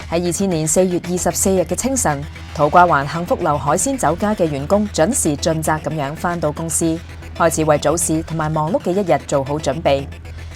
喺2000年4月24日嘅清晨，土瓜灣幸福樓海鮮酒家嘅員工準時盡責咁樣返到公司，開始為早市同埋忙碌嘅一日做好準備。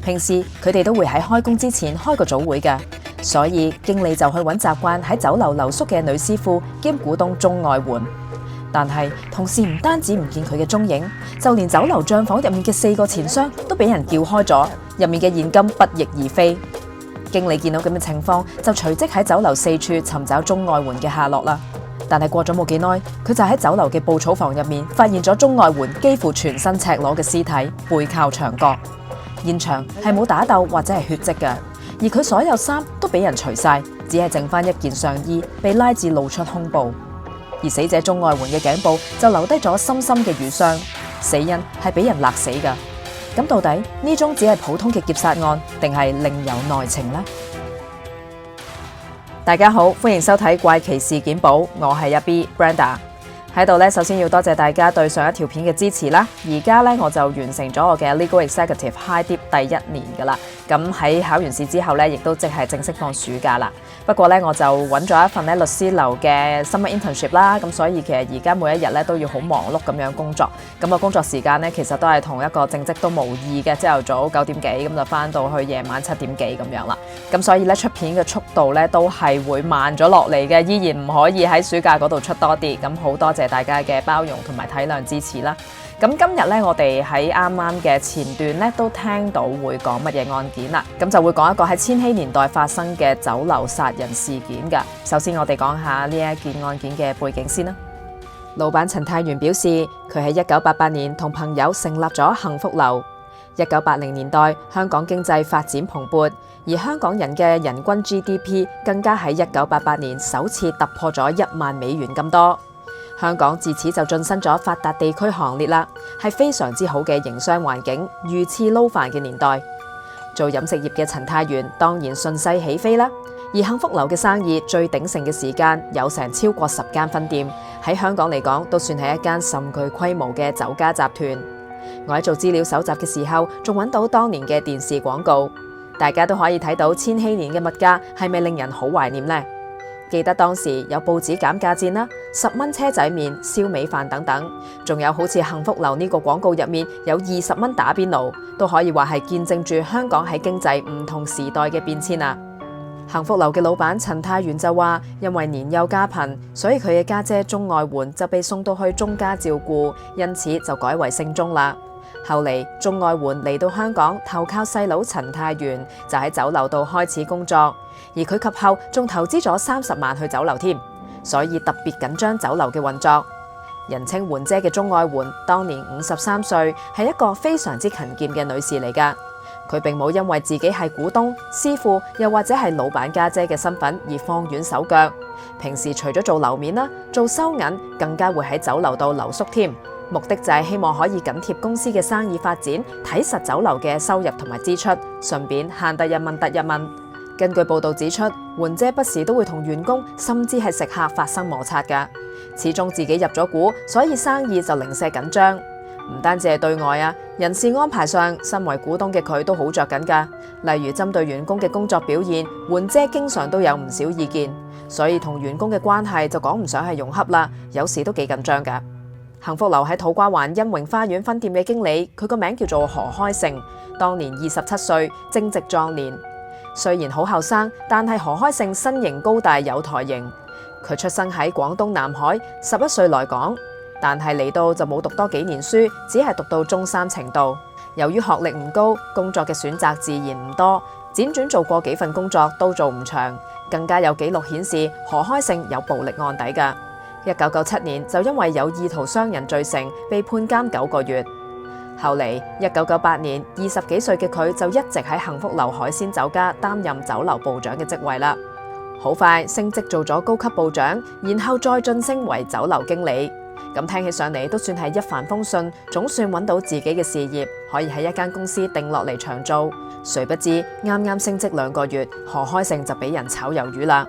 平時佢哋都會喺開工之前開個早會㗎，所以經理就去揾習慣喺酒樓留宿嘅女師傅兼股東鐘愛媛。但係同事唔單止唔見佢嘅蹤影，就連酒樓賬房入面嘅4個錢箱都俾人撬開咗，入面嘅現金不翼而飛。經理見到咁嘅情況，就隨即喺酒樓四處尋找鐘愛媛嘅下落啦。但係過咗冇幾耐，佢就喺酒樓嘅布草房入面發現咗鐘愛媛幾乎全身赤裸嘅屍體，背靠牆角。現場係冇打鬥或者係血跡嘅，而佢所有衫都俾人除晒，只係剩翻一件上衣被拉至露出胸部。而死者鐘愛媛嘅頸部就留低咗深深嘅瘀傷，死因係俾人勒死㗎。咁到底呢宗只係普通嘅劫殺案，定係另有內情呢？大家好，歡迎收睇怪奇事件簿，我係阿 B Brenda 喺度咧。首先要多謝大家對上一條片嘅支持啦。而家咧我就完成咗我嘅 Legal Executive High Dip 第1年噶啦。咁喺考完試之後咧，亦都即係正式放暑假啦。不過咧，我就揾咗一份咧律師樓嘅 Summer Internship 啦。咁所以其實而家每一日咧都要好忙碌咁樣工作。咁個工作時間咧其實都係同一個正職都無異嘅，朝頭早9點幾咁就翻到去夜晚7點幾咁樣啦。咁所以咧出片嘅速度咧都係會慢咗落嚟嘅，依然唔可以喺暑假嗰度出多啲。咁好多謝大家嘅包容同埋體諒支持啦。咁今日咧，我哋喺啱啱嘅前段咧都聽到會講乜嘢案件啦。咁就會講一個喺千禧年代發生嘅酒樓殺人事件㗎。首先我哋講下呢一件案件嘅背景先啦。老闆陳泰元表示，佢喺1988年同朋友成立咗幸福樓。1980年代香港經濟發展蓬勃，而香港人嘅人均 GDP 更加喺1988年首次突破咗1萬美元咁多。香港自此就晉身咗發達地區行列啦，係非常之好嘅營商環境，魚翅撈飯嘅年代。做飲食業嘅陳泰元當然順勢起飛啦。而幸福樓嘅生意最鼎盛嘅時間有成超過10間分店，喺香港嚟講都算係一間甚具規模嘅酒家集團。我喺做資料搜集嘅時候，仲揾到當年嘅電視廣告，大家都可以睇到千禧年嘅物價係咪令人好懷念呢？記得當時有報紙減價戰啦，10蚊車仔麵、燒味飯等等，仲有好似幸福樓呢個廣告入面有20蚊打邊爐，都可以話係見證住香港喺經濟唔同時代嘅變遷啊！幸福樓嘅老闆陳泰元就話，因為年幼家貧，所以佢嘅家姐鐘愛媛就被送到去鐘家照顧，因此就改為姓鐘啦。後嚟鐘愛媛嚟到香港投靠細佬陳泰元，就喺酒樓度開始工作，而佢及後仲投資咗30萬去酒樓添，所以特別緊張酒樓嘅運作。人稱媛姐嘅鐘愛媛當年53歲，係一個非常之勤儉嘅女士嚟㗎。佢並冇因為自己係股東、師傅又或者係老闆家姐嘅身份而放軟手腳。平時除咗做樓面啦，做收銀更加會喺酒樓度留宿添。目的就係希望可以緊貼公司嘅生意發展，睇實酒樓嘅收入同埋支出，順便慳得一蚊得一蚊。根據報道指出，媛姐不時都會同員工甚至係食客發生摩擦㗎。始終自己入咗股，所以生意就零舍緊張。唔單止係對外啊，人事安排上，身為股東嘅佢都好着緊㗎。例如針對員工嘅工作表現，媛姐經常都有唔少意見，所以同員工嘅關係就講唔上係融洽啦，有時都幾緊張㗎。幸福樓喺土瓜灣欣榮花園分店嘅經理，佢個名叫做何開成，當年27歲，正值壯年。雖然好後生，但係何開成身形高大有台型。佢出生喺廣東南海，11歲來港，但係嚟到就冇讀多幾年書，只係讀到中3程度。由於學歷唔高，工作嘅選擇自然唔多，輾轉做過幾份工作都做唔長，更加有記錄顯示何開成有暴力案底㗎。1997年就因為有意圖傷人罪成，被判監9個月。後嚟1998年20幾歲嘅佢就一直喺幸福樓海鮮酒家擔任酒樓部長嘅職位啦。好快升職做咗高級部長，然後再晉升為酒樓經理。咁聽起上嚟都算係一帆風順，總算揾到自己嘅事業，可以喺一間公司定落嚟長做。誰不知啱啱升職2個月，何開成就俾人炒魷魚啦。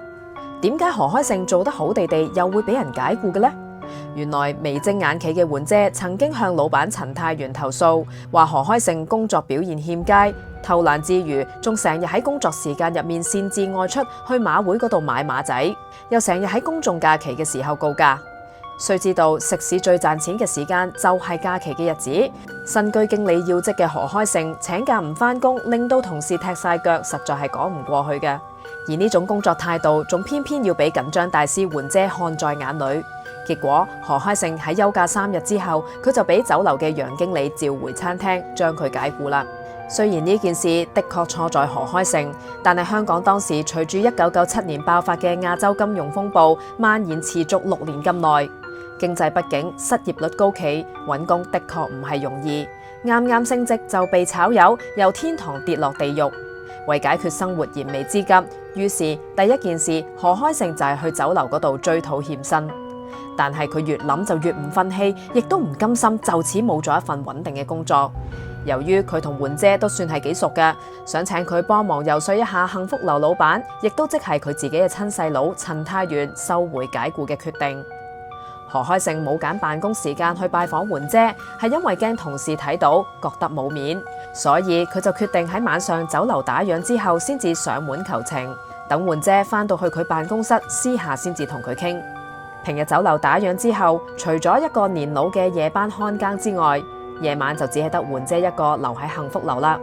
點解何開成做得好地地又會俾人解僱嘅呢？原來眉精眼企嘅媛姐曾經向老闆陳太元投訴，話何開成工作表現欠佳，偷懶之餘，仲成日喺工作時間入面擅自外出去馬會嗰度買馬仔，又成日喺公眾假期嘅時候告假。須知道食肆最賺錢嘅時間就係假期嘅日子，身居經理要職嘅何開成請假唔返工，令到同事踢晒腳，實在係講唔過去嘅。而呢種工作態度，仲偏偏要俾緊張大師媛姐看在眼裏。結果何開成喺休假3日之後，佢就俾酒樓嘅楊經理召回餐廳，將佢解僱啦。雖然呢件事的確錯在何開成，但係香港當時隨住1997年爆發嘅亞洲金融風暴蔓延持續6年咁耐，經濟不景，失業率高企，揾工的確唔係容易。啱啱升職就被炒魷，由天堂跌落地獄。為解決生活燃眉之急，於是第一件事何開成就係去酒樓嗰度追討欠薪。但係佢越諗就越唔忿氣，亦都唔甘心就此冇咗一份穩定嘅工作。由於佢同媛姐都算係幾熟嘅，想請佢幫忙游說一下幸福樓老闆，亦都即係佢自己嘅親細佬陳太元收回解僱嘅決定。何開成冇揀辦公時間去拜訪媛姐，係因為驚同事睇到覺得冇面，所以佢就決定喺晚上酒樓打烊之後先至上門求情，等媛姐返到去佢辦公室私下先至同佢傾。平日酒樓打烊之後，除咗一個年老嘅夜班看更之外，夜晚就只係得媛姐一個留喺幸福樓啦。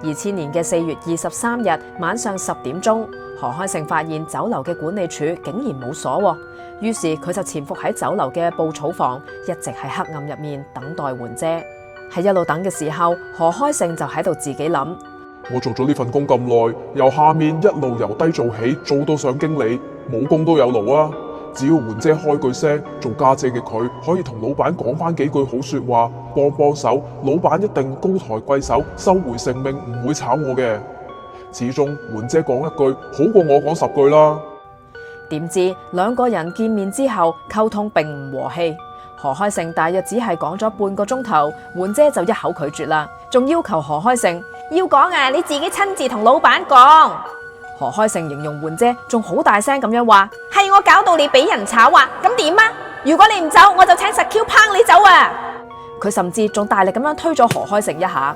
2000年嘅4月23日晚上10點鐘，何開成發現酒樓嘅管理處竟然冇鎖，於是佢就潛伏喺酒樓嘅布草房，一直喺黑暗入面等待媛姐。喺一路等嘅時候，何開成就喺度自己諗：我做咗呢份工咁耐，由下面一路由低做起，做到上經理，冇功都有勞啊！只要媛姐開句聲，做家姐嘅佢可以同老闆講翻幾句好說話，幫手，老闆一定高抬貴手，收回成命，唔會炒我嘅。始終媛姐講一句好過我講10句啦。點知兩個人見面之後溝通並唔和氣，何開成大約只係講咗半個鐘頭，媛姐就一口拒絕啦，仲要求何開成要講啊，你自己親自同老闆講。何開成形容媛姐仲好大聲咁樣話：係我搞到你俾人炒啊，咁點啊？如果你唔走，我就請實 Q 拚你走啊！佢甚至仲大力咁樣推咗何開成一下。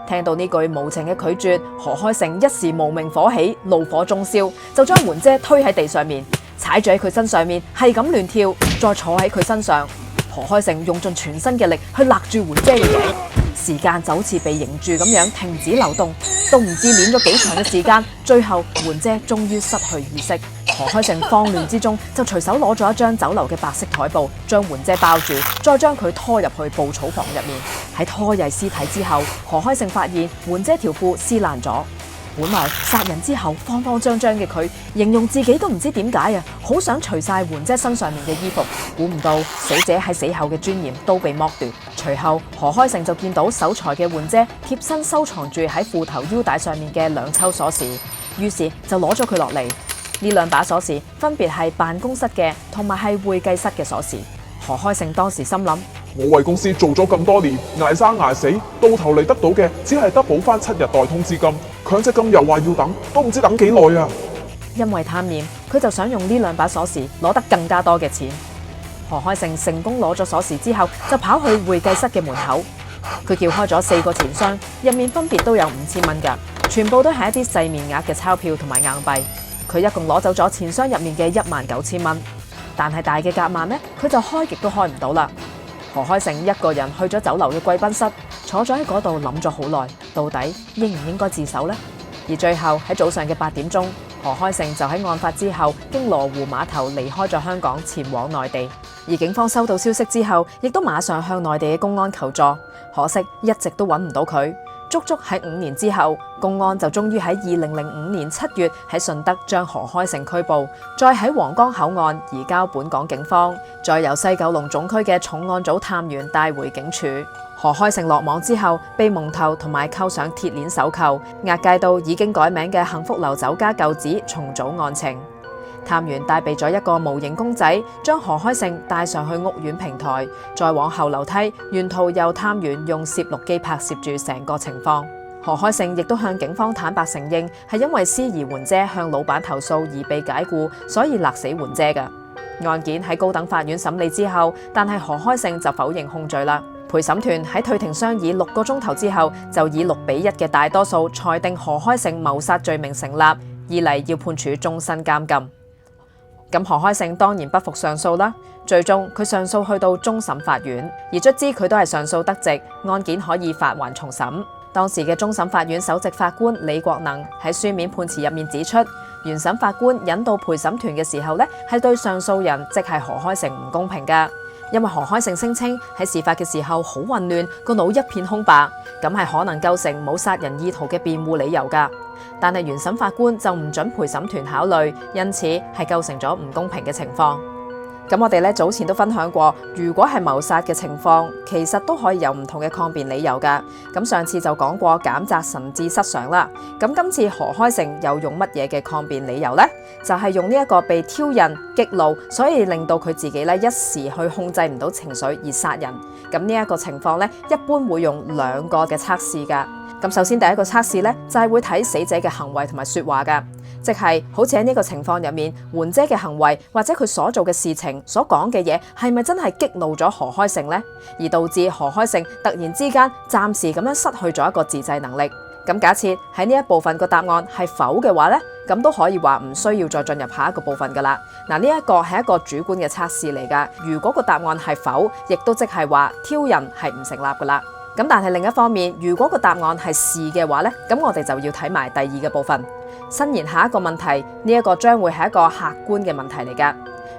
聽到呢句無情嘅拒絕，何開成一時無名火起，怒火中燒，就將媛姐推喺地上面，踩住喺佢身上面，係咁亂跳，再坐喺佢身上。何開成用盡全身嘅力去勒住媛姐嘅頸，時間就好似被凝住咁樣停止流動，都唔知捻咗幾長嘅時間，最後媛姐終於失去意識。何開成慌亂之中就隨手攞咗一張酒樓嘅白色台布，將媛姐包住，再將佢拖入去布草房入面。喺拖曳屍體之後，何開成發現媛姐條褲撕爛咗。本來殺人之後慌慌張張嘅佢，形容自己都唔知點解啊，好想除晒媛姐身上面嘅衣服。估唔到死者喺死後嘅尊嚴都被剝奪。隨後何開成就見到守財嘅媛姐貼身收藏住喺褲頭腰帶上面嘅2抽鎖匙，於是就攞咗佢落嚟。呢2把鎖匙分別係辦公室嘅同埋係會計室嘅鎖匙。何開成當時心諗：我為公司做咗咁多年，捱生捱死，到頭嚟得到嘅只係得補翻7日代通資金，強積金又話要等，都唔知等幾耐啊！因為貪念，佢就想用呢2把鎖匙攞得更加多嘅錢。何開成成功攞咗鎖匙之後，就跑去會計室嘅門口。佢撬開咗4個錢箱，入面分別都有5000蚊㗎，全部都係一啲細面額嘅鈔票同埋硬幣。佢一共攞走咗錢箱入面嘅19000蚊，但係大嘅夾萬呢，佢就開極都開唔到啦。何開成一個人去咗酒樓嘅貴賓室，坐咗喺嗰度諗咗好耐，到底應唔應該自首呢？而最後喺早上嘅8點鐘，何開成就喺案發之後經羅湖碼頭離開咗香港，前往內地。而警方收到消息之後，亦都馬上向內地嘅公安求助，可惜一直都揾唔到佢。足足喺5年之後，公安就終於喺2005年7月喺順德將何開成拘捕，再喺皇崗口岸移交本港警方，再由西九龍總區嘅重案組探員帶回警署。何開成落網之後，被蒙頭同埋扣上鐵鏈手扣，押解到已經改名嘅幸福樓酒家舊址重組案情。探員帶備咗一個模型公仔，將何開成帶上去屋苑平台，再往後樓梯，沿途由探員用攝錄機拍攝住成個情況。何開成亦都向警方坦白承認，係因為思疑媛姐向老闆投訴而被解僱，所以勒死媛姐嘅。案件喺高等法院審理之後，但係何開勝就否認控罪啦。陪審團喺退庭商議6個鐘頭之後，就以6-1嘅大多數裁定何開勝謀殺罪名成立，依例要判處終身監禁。咁何開勝當然不服上訴啦，最終佢上訴去到終審法院，而卒之佢都係上訴得直，案件可以發還重審。當時嘅終審法院首席法官李國能喺書面判詞入面指出，原審法官引導陪審團嘅時候呢，係對上訴人即係何開勝唔公平㗎，因為何開勝聲稱喺事發嘅時候好混亂，個腦一片空白，咁係可能構成冇殺人意圖嘅辯護理由㗎。但係原審法官就唔准陪審團考慮，因此係構成咗唔公平嘅情況。咁我哋咧早前都分享過，如果係謀殺嘅情況，其實都可以有唔同嘅抗辯理由㗎。咁上次就講過減責神志失常啦。咁今次何開勝又用乜嘢嘅抗辯理由呢？就係用呢一個被挑釁激怒，所以令到佢自己咧一時去控制唔到情緒而殺人。咁呢一個情況咧，一般會用2個嘅測試㗎。咁首先第一個測試咧，就係會睇死者嘅行為同埋說話㗎，即係好似喺呢個情況入面，媛姐嘅行為或者佢所做嘅事情、所講嘅嘢，係咪真係激怒咗何開勝呢？而導致何開勝突然之間暫時咁樣失去咗一個自制能力。咁假設喺呢一部分個答案係否嘅話呢，咁都可以話唔需要再進入下一個部分噶啦。嗱，呢一個係一個主觀嘅測試嚟噶。如果個答案係否，亦都即係話挑釁係唔成立噶啦。咁但係另一方面，如果個答案係是嘅話呢，咁我哋就要睇埋第二個部分。伸延下一個問題，呢一個將會係一個客觀嘅問題嚟噶。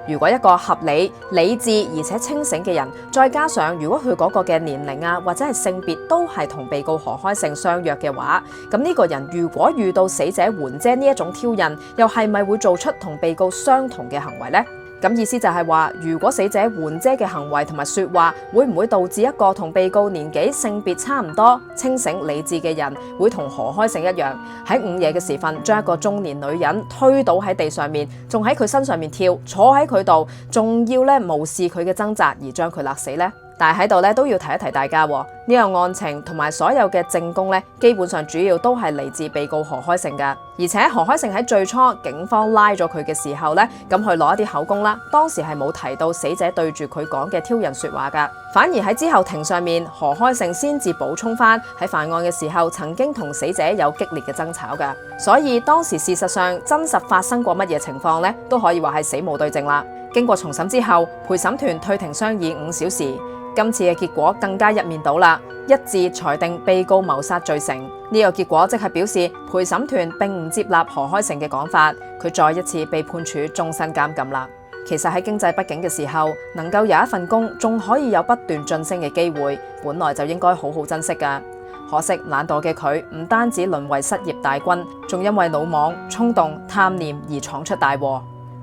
如果一個合理、理智而且清醒嘅人，再加上如果佢嗰個嘅年齡啊或者係性別都係同被告何開勝相若嘅話，咁呢個人如果遇到死者媛姐呢一種挑釁，又係咪會做出同被告相同嘅行為呢？咁意思就係話，如果死者媛姐嘅行為同埋說話，會唔會導致一個同被告年紀、性別差唔多、清醒理智嘅人，會同何開勝一樣，喺午夜嘅時分將一個中年女人推倒喺地上面，仲喺佢身上面跳，坐喺佢度，仲要無視佢嘅掙扎而將佢勒死呢？但係喺度都要提一提大家，呢個案情同埋所有嘅證供基本上主要都係嚟自被告何開勝噶。而且何開勝喺最初警方拉咗佢嘅時候咁去攞一啲口供啦，當時係冇提到死者對住佢講嘅挑釁說話噶，反而喺之後庭上面何開勝先至補充翻喺犯案嘅時候曾經同死者有激烈嘅爭吵噶。所以當時事實上真實發生過乜嘢情況都可以話係死無對證啦。經過重審之後，陪審團退庭商議5小時。今次嘅結果更加一面倒啦，一致裁定被告謀殺罪成。呢個結果即係表示陪審團並唔接納何開勝嘅講法，佢再一次被判處終身監禁啦。其實喺經濟不景嘅時候，能夠有一份工，仲可以有不斷晉升嘅機會，本來就應該好好珍惜噶。可惜懶惰嘅佢唔單止淪為失業大軍，仲因為魯莽、衝動、貪念而闖出大禍。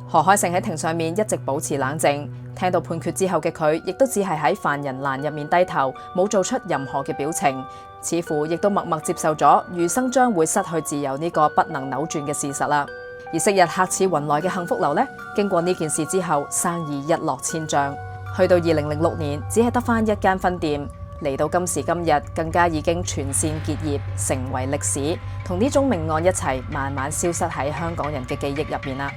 何開勝喺庭上面一直保持冷靜，聽到判決之後嘅佢，亦都只係喺犯人欄入面低頭，冇做出任何嘅表情，似乎亦都默默接受咗餘生將會失去自由呢個不能扭轉嘅事實啦。而昔日客似雲來嘅幸福樓經過呢件事之後，生意一落千丈，去到2006年只係得返1間分店，嚟到今時今日更加已經全線結業，成為歷史，同呢種命案一齊慢慢消失喺香港人嘅記憶入面啦。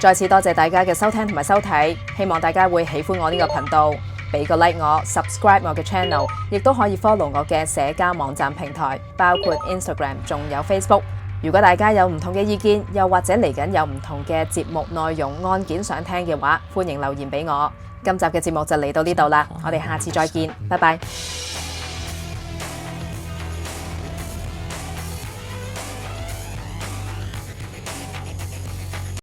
再次多謝大家嘅收聽同埋收睇，希望大家會喜歡我呢個頻道，俾個 like 我 ，subscribe 我嘅 channel， 亦都可以 follow 我嘅社交網站平台，包括 Instagram 仲有 Facebook。如果大家有唔同嘅意見，又或者嚟緊有唔同嘅節目內容案件想聽嘅話，歡迎留言俾我。今集嘅節目就嚟到呢度啦，我哋下次再見，拜拜。